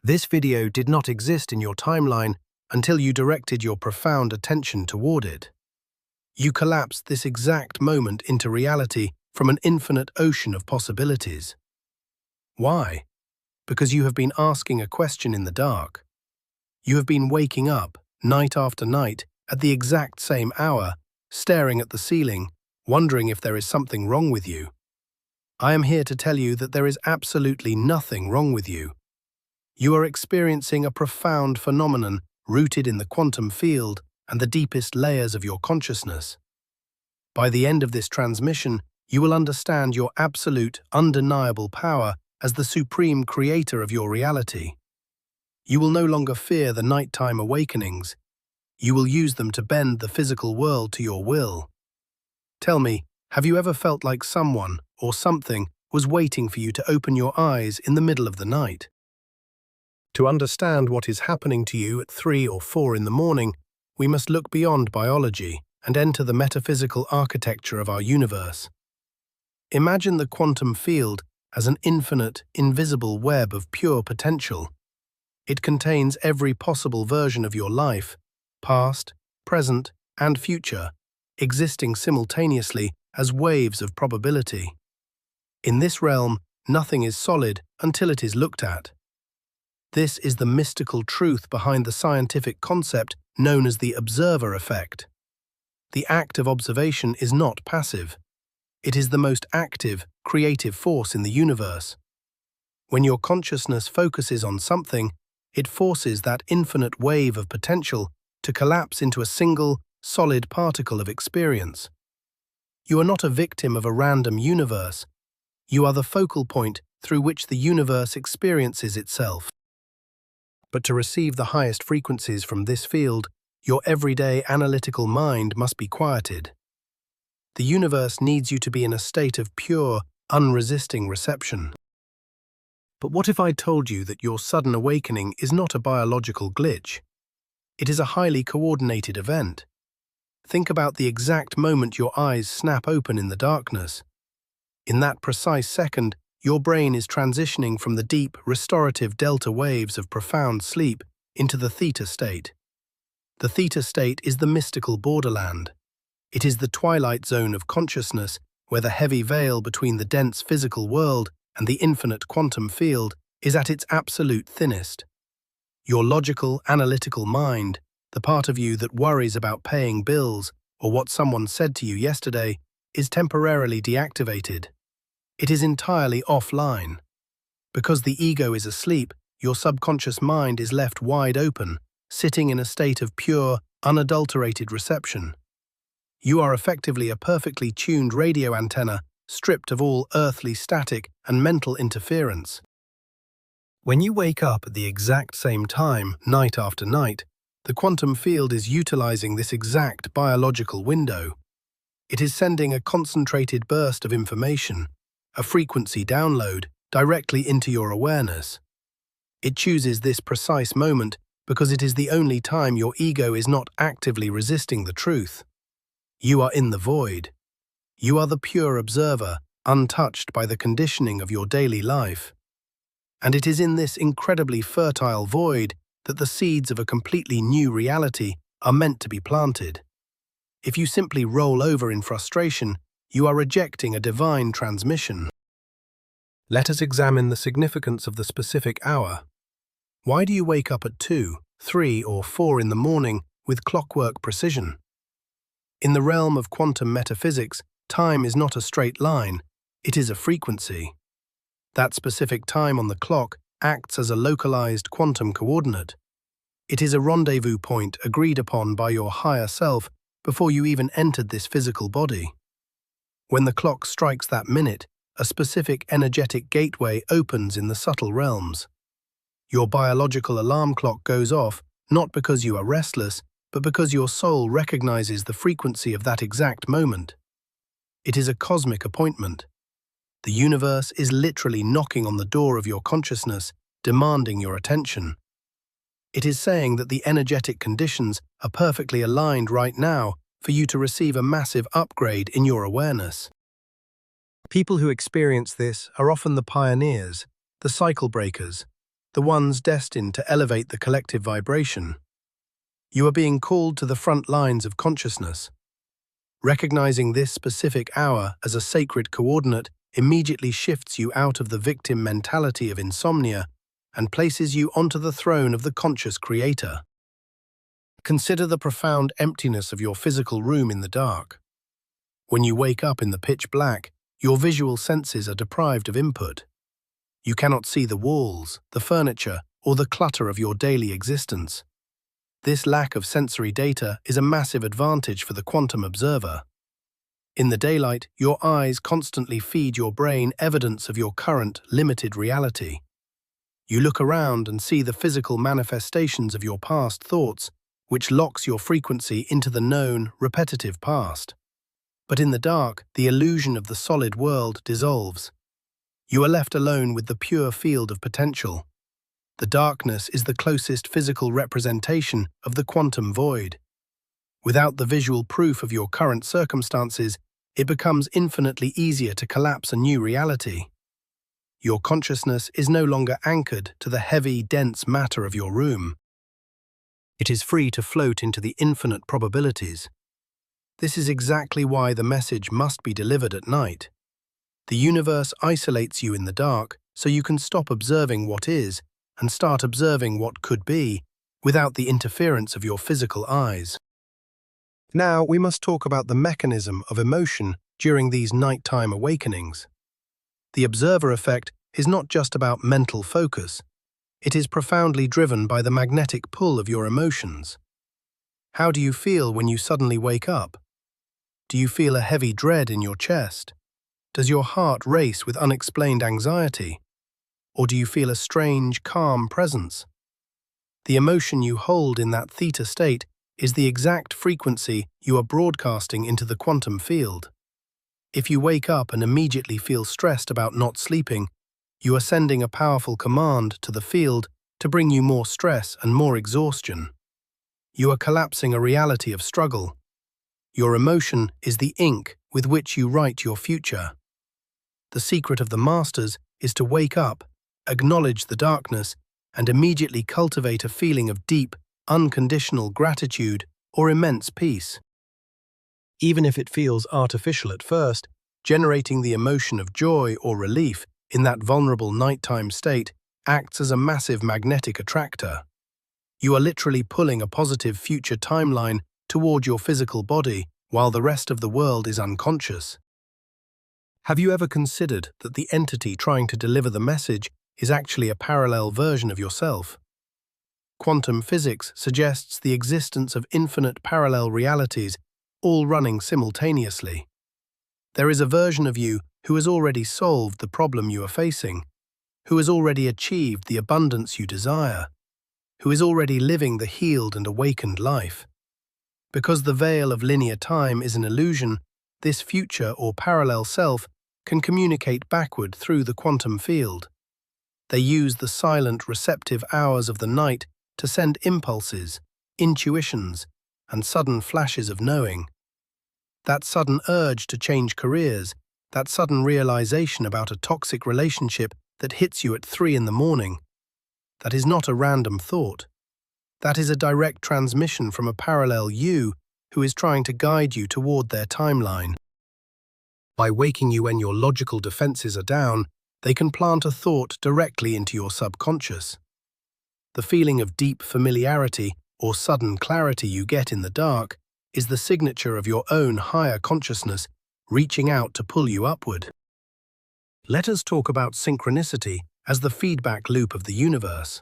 This video did not exist in your timeline until you directed your profound attention toward it. You collapsed this exact moment into reality from an infinite ocean of possibilities. Why? Because you have been asking a question in the dark. You have been waking up, night after night, at the exact same hour, staring at the ceiling, wondering if there is something wrong with you. I am here to tell you that there is absolutely nothing wrong with you. You are experiencing a profound phenomenon rooted in the quantum field and the deepest layers of your consciousness. By the end of this transmission, you will understand your absolute, undeniable power as the supreme creator of your reality. You will no longer fear the nighttime awakenings. You will use them to bend the physical world to your will. Tell me, have you ever felt like someone or something was waiting for you to open your eyes in the middle of the night? To understand what is happening to you at 3 or 4 in the morning, we must look beyond biology and enter the metaphysical architecture of our universe. Imagine the quantum field as an infinite, invisible web of pure potential. It contains every possible version of your life, past, present, and future, existing simultaneously as waves of probability. In this realm, nothing is solid until it is looked at. This is the mystical truth behind the scientific concept known as the observer effect. The act of observation is not passive. It is the most active, creative force in the universe. When your consciousness focuses on something, it forces that infinite wave of potential to collapse into a single, solid particle of experience. You are not a victim of a random universe. You are the focal point through which the universe experiences itself. But to receive the highest frequencies from this field, your everyday analytical mind must be quieted. The universe needs you to be in a state of pure, unresisting reception. But what if I told you that your sudden awakening is not a biological glitch? It is a highly coordinated event. Think about the exact moment your eyes snap open in the darkness. In that precise second, your brain is transitioning from the deep, restorative delta waves of profound sleep into the theta state. The theta state is the mystical borderland. It is the twilight zone of consciousness where the heavy veil between the dense physical world and the infinite quantum field is at its absolute thinnest. Your logical, analytical mind, the part of you that worries about paying bills or what someone said to you yesterday, is temporarily deactivated. It is entirely offline. Because the ego is asleep, your subconscious mind is left wide open, sitting in a state of pure, unadulterated reception. You are effectively a perfectly tuned radio antenna, stripped of all earthly static and mental interference. When you wake up at the exact same time, night after night, the quantum field is utilizing this exact biological window. It is sending a concentrated burst of information, a frequency download, directly into your awareness. It chooses this precise moment because it is the only time your ego is not actively resisting the truth. You are in the void. You are the pure observer, untouched by the conditioning of your daily life. And it is in this incredibly fertile void that the seeds of a completely new reality are meant to be planted. If you simply roll over in frustration, you are rejecting a divine transmission. Let us examine the significance of the specific hour. Why do you wake up at 2, 3, or 4 in the morning with clockwork precision? In the realm of quantum metaphysics, time is not a straight line, it is a frequency. That specific time on the clock acts as a localized quantum coordinate. It is a rendezvous point agreed upon by your higher self before you even entered this physical body. When the clock strikes that minute, a specific energetic gateway opens in the subtle realms. Your biological alarm clock goes off not because you are restless, but because your soul recognizes the frequency of that exact moment. It is a cosmic appointment. The universe is literally knocking on the door of your consciousness, demanding your attention. It is saying that the energetic conditions are perfectly aligned right now for you to receive a massive upgrade in your awareness. People who experience this are often the pioneers, the cycle breakers, the ones destined to elevate the collective vibration. You are being called to the front lines of consciousness. Recognizing this specific hour as a sacred coordinate immediately shifts you out of the victim mentality of insomnia and places you onto the throne of the conscious creator. Consider the profound emptiness of your physical room in the dark. When you wake up in the pitch black, your visual senses are deprived of input. You cannot see the walls, the furniture, or the clutter of your daily existence. This lack of sensory data is a massive advantage for the quantum observer. In the daylight, your eyes constantly feed your brain evidence of your current, limited reality. You look around and see the physical manifestations of your past thoughts, which locks your frequency into the known, repetitive past. But in the dark, the illusion of the solid world dissolves. You are left alone with the pure field of potential. The darkness is the closest physical representation of the quantum void. Without the visual proof of your current circumstances, it becomes infinitely easier to collapse a new reality. Your consciousness is no longer anchored to the heavy, dense matter of your room. It is free to float into the infinite probabilities. This is exactly why the message must be delivered at night. The universe isolates you in the dark so you can stop observing what is and start observing what could be, without the interference of your physical eyes. Now we must talk about the mechanism of emotion during these nighttime awakenings. The observer effect is not just about mental focus. It is profoundly driven by the magnetic pull of your emotions. How do you feel when you suddenly wake up? Do you feel a heavy dread in your chest? Does your heart race with unexplained anxiety? Or do you feel a strange, calm presence? The emotion you hold in that theta state is the exact frequency you are broadcasting into the quantum field. If you wake up and immediately feel stressed about not sleeping, you are sending a powerful command to the field to bring you more stress and more exhaustion. You are collapsing a reality of struggle. Your emotion is the ink with which you write your future. The secret of the masters is to wake up, acknowledge the darkness, and immediately cultivate a feeling of deep, unconditional gratitude or immense peace. Even if it feels artificial at first, generating the emotion of joy or relief in that vulnerable nighttime state acts as a massive magnetic attractor. You are literally pulling a positive future timeline toward your physical body while the rest of the world is unconscious. Have you ever considered that the entity trying to deliver the message is actually a parallel version of yourself? Quantum physics suggests the existence of infinite parallel realities, all running simultaneously. There is a version of you who has already solved the problem you are facing, who has already achieved the abundance you desire, who is already living the healed and awakened life. Because the veil of linear time is an illusion, this future or parallel self can communicate backward through the quantum field. They use the silent, receptive hours of the night to send impulses, intuitions, and sudden flashes of knowing. That sudden urge to change careers, that sudden realization about a toxic relationship that hits you at 3 in the morning, that is not a random thought. That is a direct transmission from a parallel you who is trying to guide you toward their timeline. By waking you when your logical defenses are down, they can plant a thought directly into your subconscious. The feeling of deep familiarity or sudden clarity you get in the dark is the signature of your own higher consciousness reaching out to pull you upward. Let us talk about synchronicity as the feedback loop of the universe.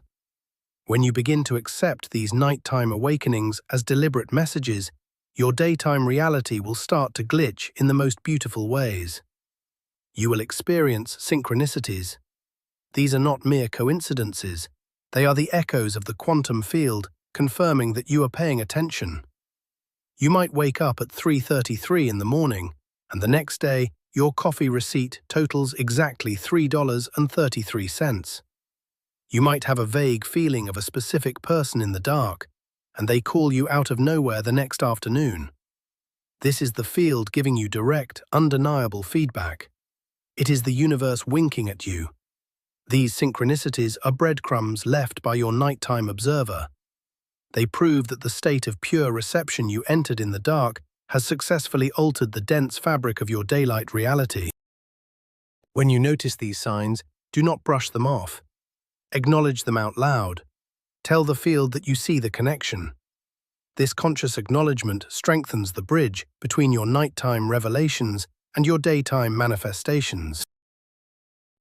When you begin to accept these nighttime awakenings as deliberate messages, your daytime reality will start to glitch in the most beautiful ways. You will experience synchronicities. These are not mere coincidences. They are the echoes of the quantum field confirming that you are paying attention. You might wake up at 3:33 in the morning, and the next day, your coffee receipt totals exactly $3.33. You might have a vague feeling of a specific person in the dark, and they call you out of nowhere the next afternoon. This is the field giving you direct, undeniable feedback. It is the universe winking at you. These synchronicities are breadcrumbs left by your nighttime observer. They prove that the state of pure reception you entered in the dark has successfully altered the dense fabric of your daylight reality. When you notice these signs, do not brush them off. Acknowledge them out loud. Tell the field that you see the connection. This conscious acknowledgement strengthens the bridge between your nighttime revelations and your daytime manifestations.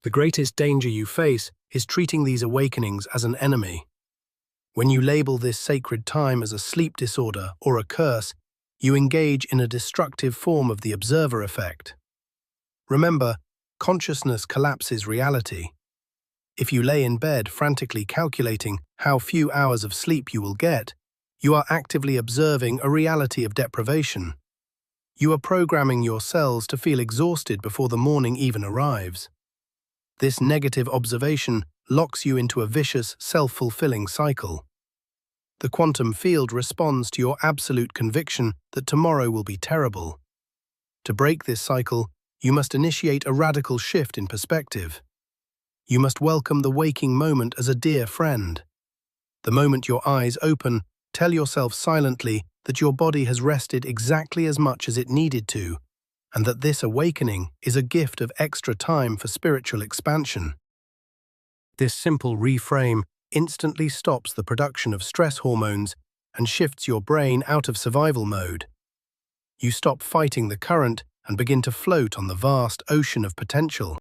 The greatest danger you face is treating these awakenings as an enemy. When you label this sacred time as a sleep disorder or a curse, you engage in a destructive form of the observer effect. Remember, consciousness collapses reality. If you lay in bed frantically calculating how few hours of sleep you will get, you are actively observing a reality of deprivation. You are programming your cells to feel exhausted before the morning even arrives. This negative observation locks you into a vicious, self-fulfilling cycle. The quantum field responds to your absolute conviction that tomorrow will be terrible. To break this cycle, you must initiate a radical shift in perspective. You must welcome the waking moment as a dear friend. The moment your eyes open, tell yourself silently that your body has rested exactly as much as it needed to, and that this awakening is a gift of extra time for spiritual expansion. This simple reframe instantly stops the production of stress hormones and shifts your brain out of survival mode. You stop fighting the current and begin to float on the vast ocean of potential.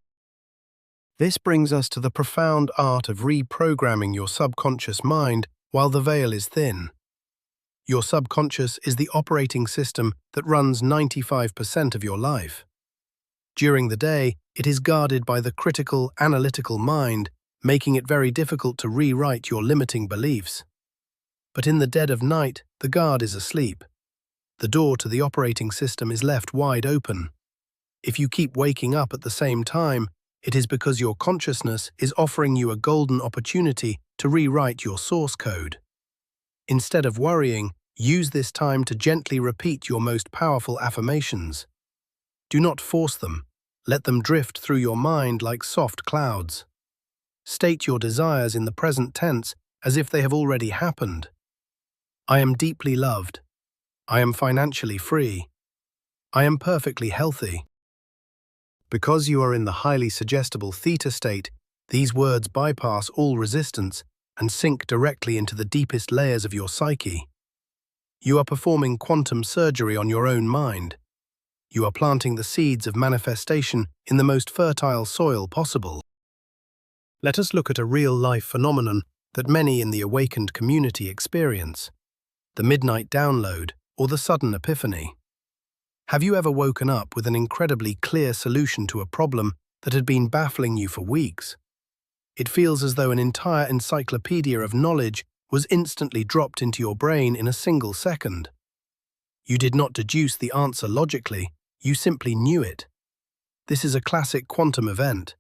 This brings us to the profound art of reprogramming your subconscious mind while the veil is thin. Your subconscious is the operating system that runs 95% of your life. During the day, it is guarded by the critical, analytical mind, making it very difficult to rewrite your limiting beliefs. But in the dead of night, the guard is asleep. The door to the operating system is left wide open. If you keep waking up at the same time, it is because your consciousness is offering you a golden opportunity to rewrite your source code. Instead of worrying, use this time to gently repeat your most powerful affirmations. Do not force them. Let them drift through your mind like soft clouds. State your desires in the present tense as if they have already happened. I am deeply loved. I am financially free. I am perfectly healthy. Because you are in the highly suggestible theta state, these words bypass all resistance and sink directly into the deepest layers of your psyche. You are performing quantum surgery on your own mind. You are planting the seeds of manifestation in the most fertile soil possible. Let us look at a real-life phenomenon that many in the awakened community experience: the midnight download or the sudden epiphany. Have you ever woken up with an incredibly clear solution to a problem that had been baffling you for weeks? It feels as though an entire encyclopedia of knowledge was instantly dropped into your brain in a single second. You did not deduce the answer logically, you simply knew it. This is a classic quantum event.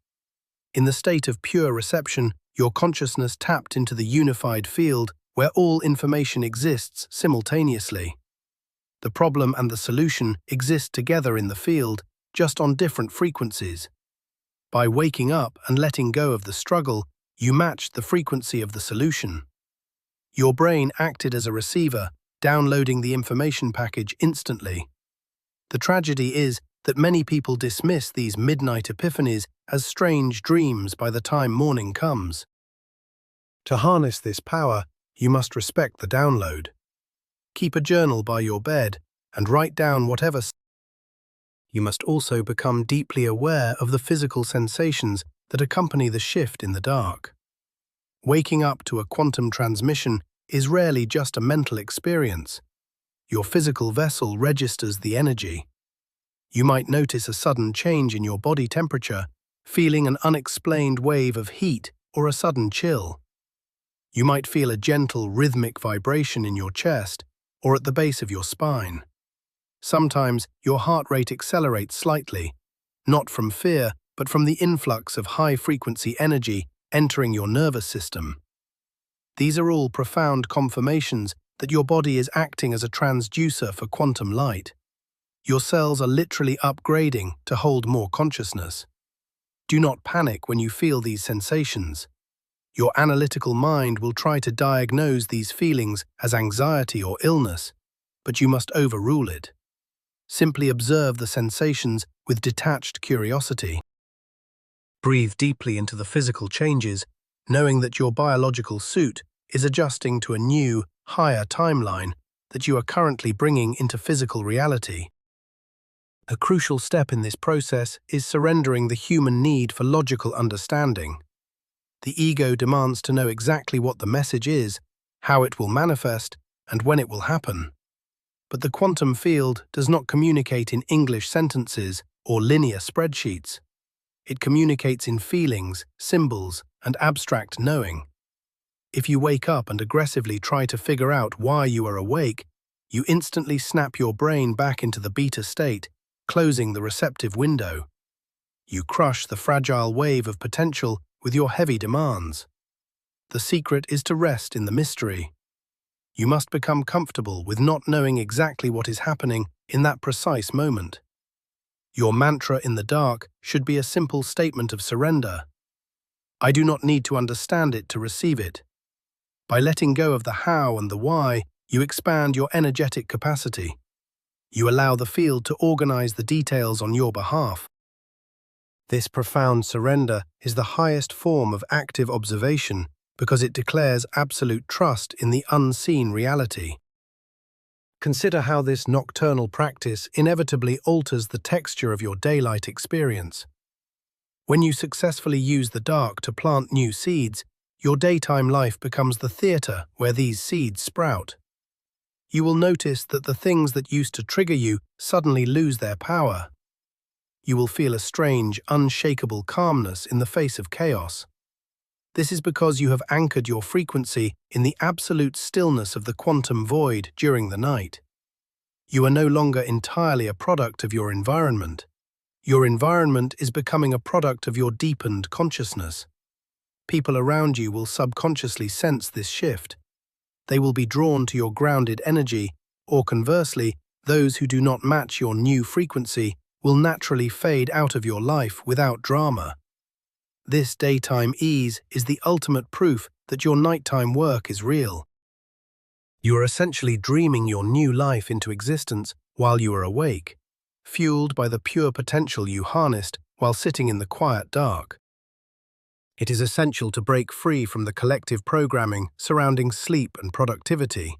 In the state of pure reception, your consciousness tapped into the unified field where all information exists simultaneously. The problem and the solution exist together in the field, just on different frequencies. By waking up and letting go of the struggle, you matched the frequency of the solution. Your brain acted as a receiver, downloading the information package instantly. The tragedy is that many people dismiss these midnight epiphanies as strange dreams by the time morning comes. To harness this power, you must respect the download. Keep a journal by your bed and write down whatever. You must also become deeply aware of the physical sensations that accompany the shift in the dark. Waking up to a quantum transmission is rarely just a mental experience. Your physical vessel registers the energy. You might notice a sudden change in your body temperature, feeling an unexplained wave of heat or a sudden chill. You might feel a gentle rhythmic vibration in your chest or at the base of your spine. Sometimes your heart rate accelerates slightly, not from fear, but from the influx of high-frequency energy entering your nervous system. These are all profound confirmations that your body is acting as a transducer for quantum light. Your cells are literally upgrading to hold more consciousness. Do not panic when you feel these sensations. Your analytical mind will try to diagnose these feelings as anxiety or illness, but you must overrule it. Simply observe the sensations with detached curiosity. Breathe deeply into the physical changes, knowing that your biological suit is adjusting to a new, higher timeline that you are currently bringing into physical reality. A crucial step in this process is surrendering the human need for logical understanding. The ego demands to know exactly what the message is, how it will manifest, and when it will happen. But the quantum field does not communicate in English sentences or linear spreadsheets. It communicates in feelings, symbols, and abstract knowing. If you wake up and aggressively try to figure out why you are awake, you instantly snap your brain back into the beta state, closing the receptive window. You crush the fragile wave of potential with your heavy demands. The secret is to rest in the mystery. You must become comfortable with not knowing exactly what is happening in that precise moment. Your mantra in the dark should be a simple statement of surrender. I do not need to understand it to receive it. By letting go of the how and the why, you expand your energetic capacity. You allow the field to organize the details on your behalf. This profound surrender is the highest form of active observation because it declares absolute trust in the unseen reality. Consider how this nocturnal practice inevitably alters the texture of your daylight experience. When you successfully use the dark to plant new seeds, your daytime life becomes the theater where these seeds sprout. You will notice that the things that used to trigger you suddenly lose their power. You will feel a strange, unshakable calmness in the face of chaos. This is because you have anchored your frequency in the absolute stillness of the quantum void during the night. You are no longer entirely a product of your environment. Your environment is becoming a product of your deepened consciousness. People around you will subconsciously sense this shift. They will be drawn to your grounded energy, or conversely, those who do not match your new frequency will naturally fade out of your life without drama. This daytime ease is the ultimate proof that your nighttime work is real. You are essentially dreaming your new life into existence while you are awake, fueled by the pure potential you harnessed while sitting in the quiet dark. It is essential to break free from the collective programming surrounding sleep and productivity.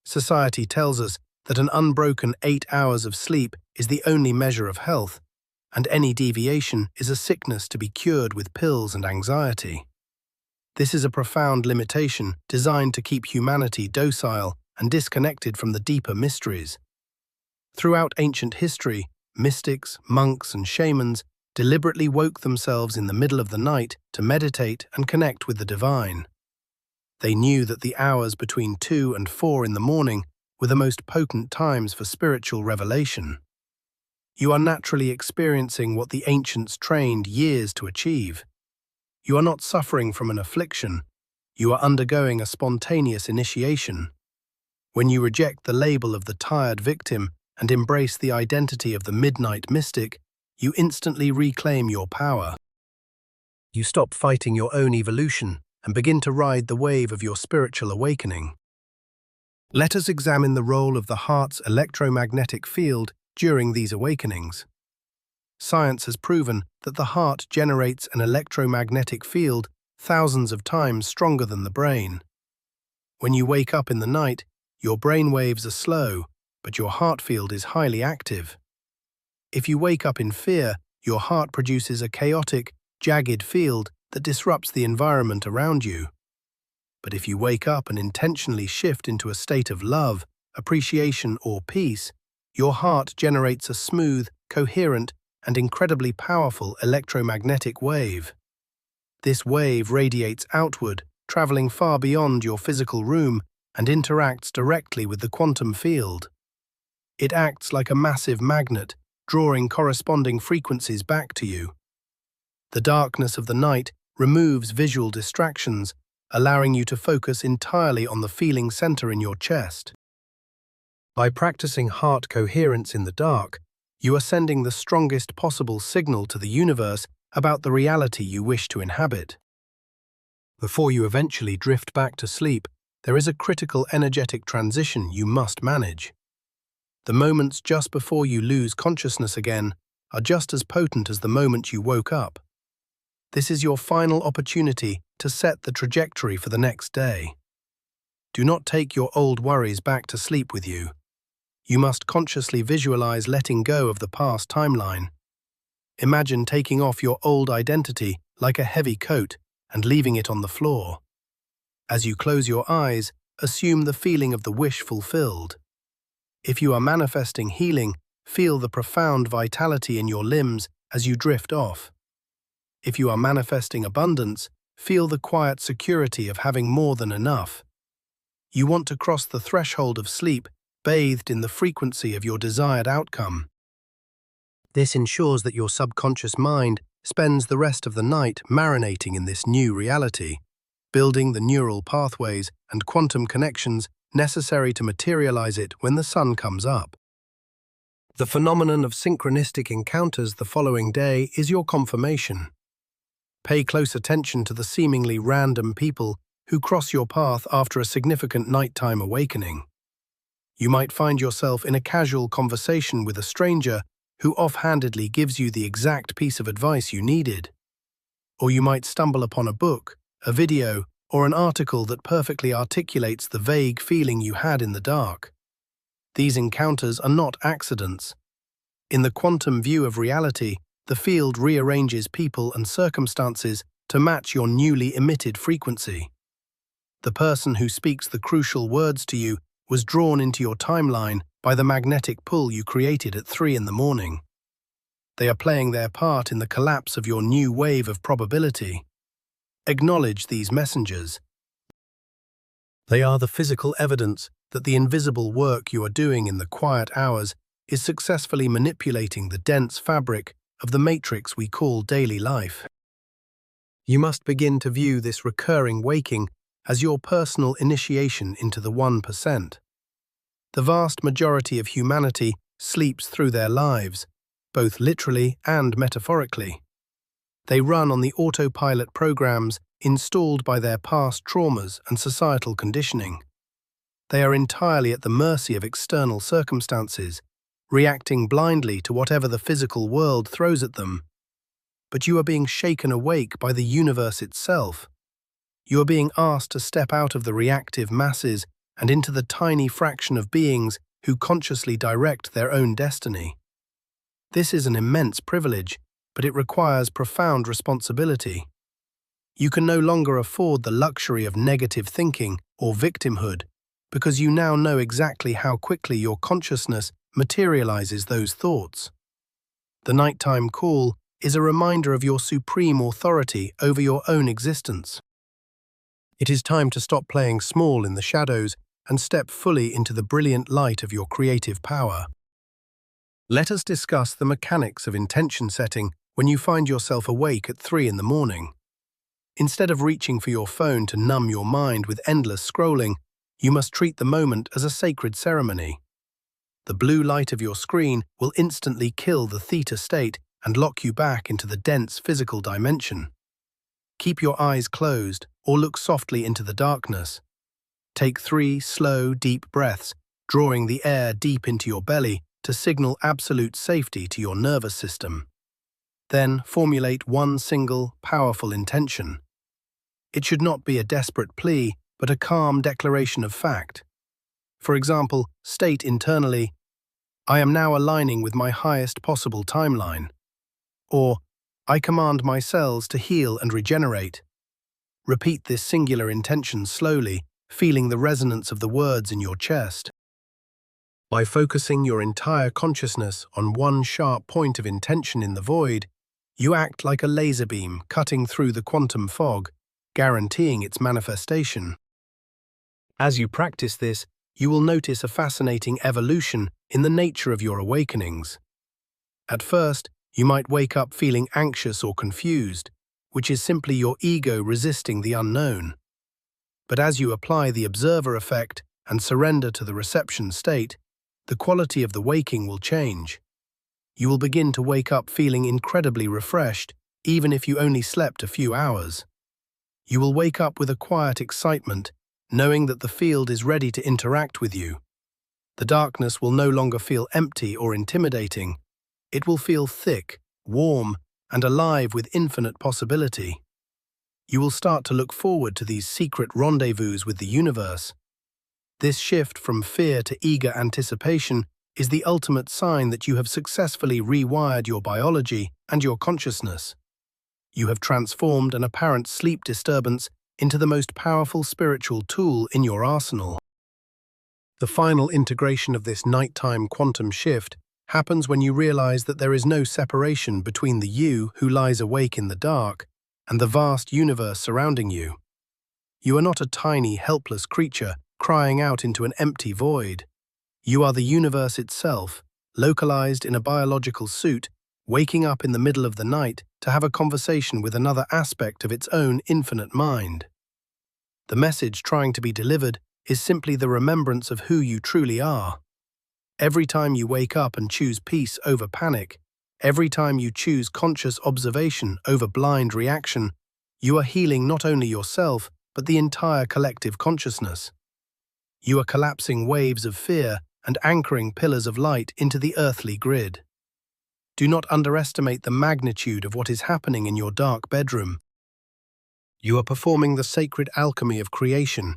Society tells us that an unbroken 8 hours of sleep is the only measure of health, and any deviation is a sickness to be cured with pills and anxiety. This is a profound limitation designed to keep humanity docile and disconnected from the deeper mysteries. Throughout ancient history, mystics, monks, and shamans deliberately woke themselves in the middle of the night to meditate and connect with the divine. They knew that the hours between 2 and 4 in the morning were the most potent times for spiritual revelation. You are naturally experiencing what the ancients trained years to achieve. You are not suffering from an affliction. You are undergoing a spontaneous initiation. When you reject the label of the tired victim and embrace the identity of the midnight mystic, you instantly reclaim your power. You stop fighting your own evolution and begin to ride the wave of your spiritual awakening. Let us examine the role of the heart's electromagnetic field during these awakenings. Science has proven that the heart generates an electromagnetic field thousands of times stronger than the brain. When you wake up in the night, your brain waves are slow, but your heart field is highly active. If you wake up in fear, your heart produces a chaotic, jagged field that disrupts the environment around you. But if you wake up and intentionally shift into a state of love, appreciation, or peace, your heart generates a smooth, coherent, and incredibly powerful electromagnetic wave. This wave radiates outward, traveling far beyond your physical room and interacts directly with the quantum field. It acts like a massive magnet, drawing corresponding frequencies back to you. The darkness of the night removes visual distractions, allowing you to focus entirely on the feeling center in your chest. By practicing heart coherence in the dark, you are sending the strongest possible signal to the universe about the reality you wish to inhabit. Before you eventually drift back to sleep, there is a critical energetic transition you must manage. The moments just before you lose consciousness again are just as potent as the moment you woke up. This is your final opportunity to set the trajectory for the next day. Do not take your old worries back to sleep with you. You must consciously visualize letting go of the past timeline. Imagine taking off your old identity like a heavy coat and leaving it on the floor. As you close your eyes, assume the feeling of the wish fulfilled. If you are manifesting healing, feel the profound vitality in your limbs as you drift off. If you are manifesting abundance, feel the quiet security of having more than enough. You want to cross the threshold of sleep, bathed in the frequency of your desired outcome. This ensures that your subconscious mind spends the rest of the night marinating in this new reality, building the neural pathways and quantum connections necessary to materialize it when the sun comes up. The phenomenon of synchronistic encounters the following day is your confirmation. Pay close attention to the seemingly random people who cross your path after a significant nighttime awakening. You might find yourself in a casual conversation with a stranger who offhandedly gives you the exact piece of advice you needed. Or you might stumble upon a book, a video, or an article that perfectly articulates the vague feeling you had in the dark. These encounters are not accidents. In the quantum view of reality, the field rearranges people and circumstances to match your newly emitted frequency. The person who speaks the crucial words to you was drawn into your timeline by the magnetic pull you created at 3 in the morning. They are playing their part in the collapse of your new wave of probability. Acknowledge these messengers. They are the physical evidence that the invisible work you are doing in the quiet hours is successfully manipulating the dense fabric of the matrix we call daily life. You must begin to view this recurring waking as your personal initiation into the 1%. The vast majority of humanity sleeps through their lives, both literally and metaphorically. They run on the autopilot programs installed by their past traumas and societal conditioning. They are entirely at the mercy of external circumstances, reacting blindly to whatever the physical world throws at them. But you are being shaken awake by the universe itself. You are being asked to step out of the reactive masses and into the tiny fraction of beings who consciously direct their own destiny. This is an immense privilege, but it requires profound responsibility. You can no longer afford the luxury of negative thinking or victimhood because you now know exactly how quickly your consciousness materializes those thoughts. The nighttime call is a reminder of your supreme authority over your own existence. It is time to stop playing small in the shadows and step fully into the brilliant light of your creative power. Let us discuss the mechanics of intention setting when you find yourself awake at 3 in the morning. Instead of reaching for your phone to numb your mind with endless scrolling, you must treat the moment as a sacred ceremony. The blue light of your screen will instantly kill the theta state and lock you back into the dense physical dimension. Keep your eyes closed or look softly into the darkness. Take 3 slow, deep breaths, drawing the air deep into your belly to signal absolute safety to your nervous system. Then formulate one single, powerful intention. It should not be a desperate plea, but a calm declaration of fact. For example, state internally, "I am now aligning with my highest possible timeline." Or, "I command my cells to heal and regenerate." Repeat this singular intention slowly, feeling the resonance of the words in your chest. By focusing your entire consciousness on one sharp point of intention in the void, you act like a laser beam cutting through the quantum fog, guaranteeing its manifestation. As you practice this, you will notice a fascinating evolution in the nature of your awakenings. At first, you might wake up feeling anxious or confused, which is simply your ego resisting the unknown. But as you apply the observer effect and surrender to the reception state, the quality of the waking will change. You will begin to wake up feeling incredibly refreshed, even if you only slept a few hours. You will wake up with a quiet excitement, knowing that the field is ready to interact with you. The darkness will no longer feel empty or intimidating. It will feel thick, warm, and alive with infinite possibility. You will start to look forward to these secret rendezvous with the universe. This shift from fear to eager anticipation is the ultimate sign that you have successfully rewired your biology and your consciousness. You have transformed an apparent sleep disturbance into the most powerful spiritual tool in your arsenal. The final integration of this nighttime quantum shift happens when you realize that there is no separation between the you who lies awake in the dark and the vast universe surrounding you. You are not a tiny, helpless creature crying out into an empty void. You are the universe itself, localized in a biological suit, waking up in the middle of the night to have a conversation with another aspect of its own infinite mind. The message trying to be delivered is simply the remembrance of who you truly are. Every time you wake up and choose peace over panic, every time you choose conscious observation over blind reaction, you are healing not only yourself, but the entire collective consciousness. You are collapsing waves of fear and anchoring pillars of light into the earthly grid. Do not underestimate the magnitude of what is happening in your dark bedroom. You are performing the sacred alchemy of creation,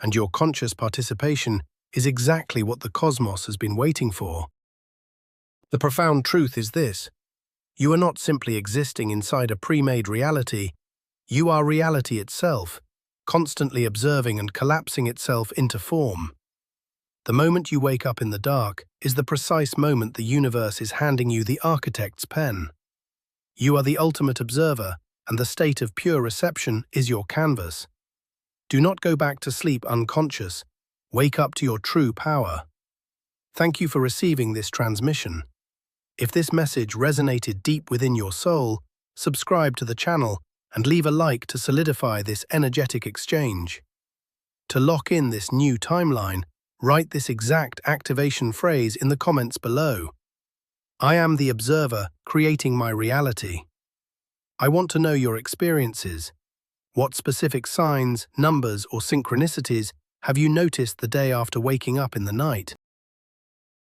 and your conscious participation is exactly what the cosmos has been waiting for. The profound truth is this: you are not simply existing inside a pre-made reality, you are reality itself, constantly observing and collapsing itself into form. The moment you wake up in the dark is the precise moment the universe is handing you the architect's pen. You are the ultimate observer, and the state of pure reception is your canvas. Do not go back to sleep unconscious. Wake up to your true power. Thank you for receiving this transmission. If this message resonated deep within your soul, subscribe to the channel and leave a like to solidify this energetic exchange. To lock in this new timeline, write this exact activation phrase in the comments below. I am the observer creating my reality. I want to know your experiences. What specific signs, numbers, or synchronicities have you noticed the day after waking up in the night?